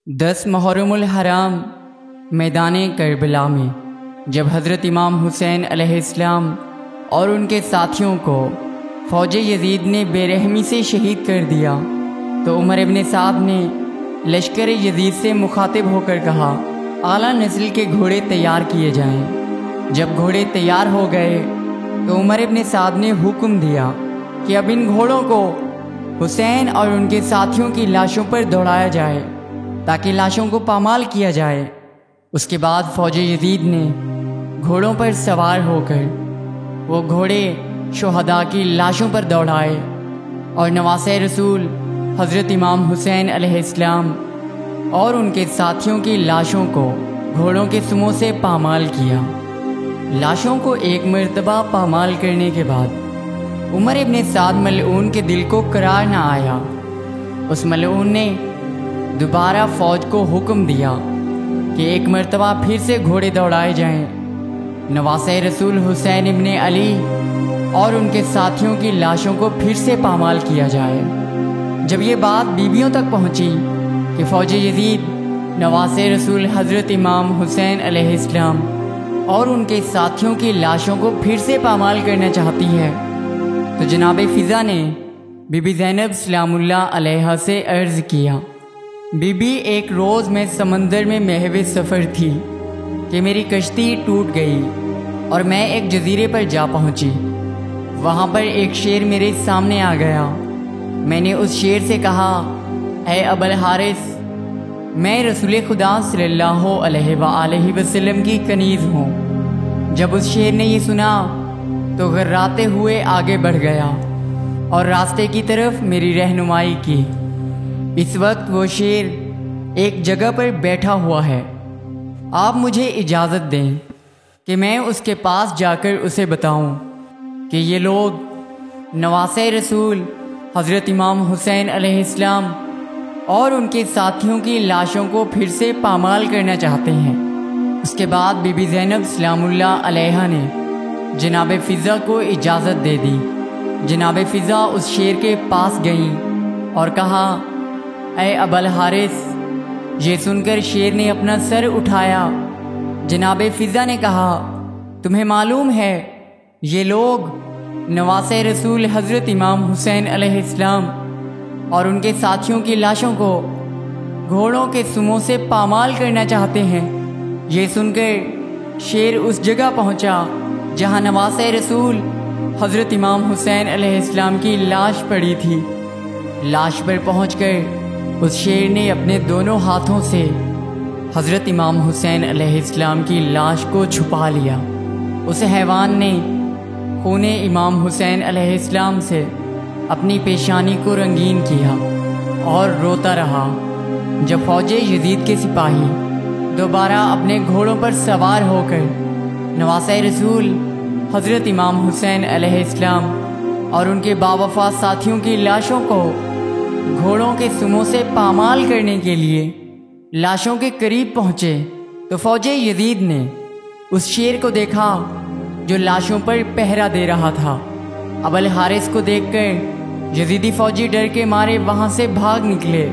10 محرم الحرام میدان کربلا میں جب حضرت امام حسین علیہ السلام اور ان کے ساتھیوں کو فوج یزید نے بے رحمی سے شہید کر دیا تو عمر ابن سعد نے لشکر یزید سے مخاطب ہو کر کہا، اعلیٰ نسل کے گھوڑے تیار کیے جائیں۔ جب گھوڑے تیار ہو گئے تو عمر ابن سعد نے حکم دیا کہ اب ان گھوڑوں کو حسین اور ان کے ساتھیوں کی لاشوں پر دوڑایا جائے تاکہ لاشوں کو پامال کیا جائے۔ اس کے بعد فوج یزید نے گھوڑوں پر سوار ہو کر وہ گھوڑے شہداء کی لاشوں پر دوڑائے اور نواسۂ رسول حضرت امام حسین علیہ السلام اور ان کے ساتھیوں کی لاشوں کو گھوڑوں کے سموں سے پامال کیا۔ لاشوں کو ایک مرتبہ پامال کرنے کے بعد عمر ابن سعد ملعون کے دل کو قرار نہ آیا۔ اس ملعون نے دوبارہ فوج کو حکم دیا کہ ایک مرتبہ پھر سے گھوڑے دوڑائے جائیں، نواسۂ رسول حسین ابن علی اور ان کے ساتھیوں کی لاشوں کو پھر سے پامال کیا جائے۔ جب یہ بات بیویوں تک پہنچی کہ فوج یزید نواسۂ رسول حضرت امام حسین علیہ السلام اور ان کے ساتھیوں کی لاشوں کو پھر سے پامال کرنا چاہتی ہے تو جناب فضا نے بی بی زینب سلام اللہ علیہا سے عرض کیا، بی بی ایک روز میں سمندر میں محو سفر تھی کہ میری کشتی ٹوٹ گئی اور میں ایک جزیرے پر جا پہنچی۔ وہاں پر ایک شیر میرے سامنے آ گیا۔ میں نے اس شیر سے کہا، اے ابا الحارث، میں رسول خدا صلی اللہ علیہ وآلہ وسلم کی کنیز ہوں۔ جب اس شیر نے یہ سنا تو غراتے ہوئے آگے بڑھ گیا اور راستے کی طرف میری رہنمائی کی۔ اس وقت وہ شیر ایک جگہ پر بیٹھا ہوا ہے، آپ مجھے اجازت دیں کہ میں اس کے پاس جا کر اسے بتاؤں کہ یہ لوگ نواسۂ رسول حضرت امام حسین علیہ السلام اور ان کے ساتھیوں کی لاشوں کو پھر سے پامال کرنا چاہتے ہیں۔ اس کے بعد بی بی زینب سلام اللہ علیہا نے جناب فضا کو اجازت دے دی۔ جناب فضا اس شیر کے پاس گئیں اور کہا، اے ابا الحارث۔ یہ سن کر شیر نے اپنا سر اٹھایا۔ جناب فضا نے کہا، تمہیں معلوم ہے یہ لوگ نواسۂ رسول حضرت امام حسین علیہ السلام اور ان کے ساتھیوں کی لاشوں کو گھوڑوں کے سموں سے پامال کرنا چاہتے ہیں۔ یہ سن کر شیر اس جگہ پہنچا جہاں نواسۂ رسول حضرت امام حسین علیہ السلام کی لاش پڑی تھی۔ لاش پر پہنچ کر اس شیر نے اپنے دونوں ہاتھوں سے حضرت امام حسین علیہ السلام کی لاش کو چھپا لیا۔ اس حیوان نے خون امام حسین علیہ السلام سے اپنی پیشانی کو رنگین کیا اور روتا رہا۔ جب فوج یزید کے سپاہی دوبارہ اپنے گھوڑوں پر سوار ہو کر نواسۂ رسول حضرت امام حسین علیہ السلام اور ان کے باوفا ساتھیوں کی لاشوں کو گھوڑوں کے سموں سے پامال کرنے کے لیے لاشوں کے قریب پہنچے تو فوج یزید نے اس شیر کو دیکھا جو لاشوں پر پہرا دے رہا تھا۔ ابا الحارث کو دیکھ کر یزیدی فوجی ڈر کے مارے وہاں سے بھاگ نکلے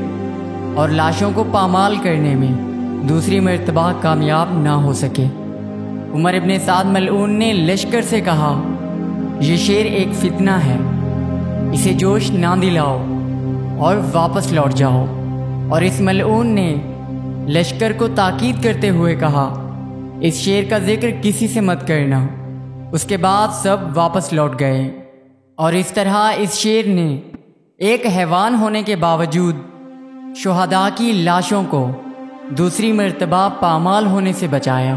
اور لاشوں کو پامال کرنے میں دوسری مرتبہ کامیاب نہ ہو سکے۔ عمر ابن سعد ملعون نے لشکر سے کہا، یہ شیر ایک فتنہ ہے، اسے جوش نہ دلاؤ اور واپس لوٹ جاؤ۔ اور اس ملعون نے لشکر کو تاکید کرتے ہوئے کہا، اس شیر کا ذکر کسی سے مت کرنا۔ اس کے بعد سب واپس لوٹ گئے اور اس طرح اس شیر نے ایک حیوان ہونے کے باوجود شہداء کی لاشوں کو دوسری مرتبہ پامال ہونے سے بچایا۔